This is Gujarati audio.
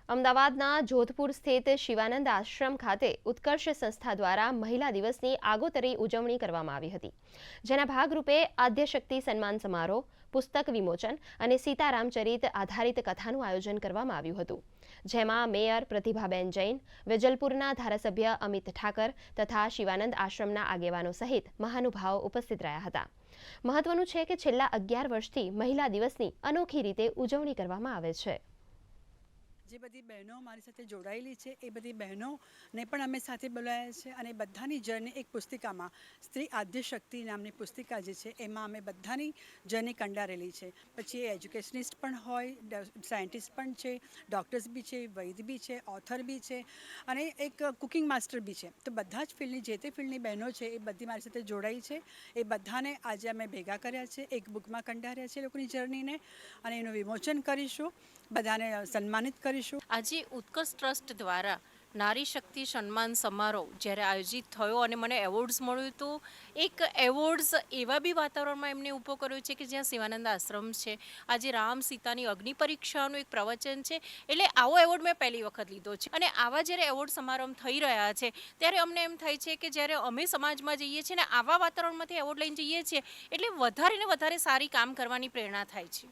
અમદાવાદના જોધપુર સ્થિત શિવાનંદ આશ્રમ ખાતે ઉત્કર્ષ સંસ્થા દ્વારા મહિલા દિવસની આગોતરી ઉજવણી કરવામાં આવી હતી, જેના ભાગરૂપે આદ્યશક્તિ સન્માન સમારોહ, પુસ્તક વિમોચન અને સીતારામચરિત આધારિત કથાનું આયોજન કરવામાં આવ્યું હતું, જેમાં મેયર પ્રતિભાબેન જૈન, વેજલપુરના ધારાસભ્ય અમિત ઠાકર તથા શિવાનંદ આશ્રમના આગેવાનો સહિત મહાનુભાવો ઉપસ્થિત રહ્યા હતા। મહત્વનું છે કે છેલ્લા 11 વર્ષથી મહિલા દિવસની અનોખી રીતે ઉજવણી કરવામાં આવે છે। જે બધી બહેનો મારી સાથે જોડાયેલી છે એ બધી બહેનોને પણ અમે સાથે બોલાવ્યા છે અને બધાની જર્ની એક પુસ્તિકામાં સ્ત્રી આદ્યશક્તિ નામની પુસ્તિકા જે છે એમાં અમે બધાની જર્ની કંડારેલી છે। પછી એ એજ્યુકેશનિસ્ટ પણ હોય, સાયન્ટિસ્ટ પણ છે, ડૉક્ટર્સ બી છે, વૈદ બી છે, ઓથર બી છે અને એક કુકિંગ માસ્ટર બી છે। તો બધા જ ફિલ્ડની જે તે ફિલ્ડની બહેનો છે એ બધી મારી સાથે જોડાઈ છે। એ બધાને આજે અમે ભેગા કર્યા છે, એક બુકમાં કંડાર્યા છે એ લોકોની જર્નીને અને એનું વિમોચન કરીશું, બધાને સન્માનિત કરીશું। આજે ઉત્કર્ષ ટ્રસ્ટ દ્વારા નારી શક્તિ સન્માન સમારોહ જ્યારે આયોજિત થયો અને મને એવોર્ડ્સ મળ્યું, તો એક એવોર્ડ્સ એવા બી વાતાવરણમાં એમને ઊભો કર્યો છે કે જ્યાં શિવાનંદ આશ્રમ છે, આજે રામ સીતાની અગ્નિ પરીક્ષાનું એક પ્રવચન છે, એટલે આવો એવોર્ડ મેં પહેલી વખત લીધો છે। અને આવા જ્યારે એવોર્ડ સમારંભ થઈ રહ્યા છે ત્યારે અમને એમ થાય છે કે જ્યારે અમે સમાજમાં જઈએ છીએ ને આવા વાતાવરણમાંથી એવોર્ડ લઈને જઈએ છીએ એટલે વધારે ને વધારે સારી કામ કરવાની પ્રેરણા થાય છે।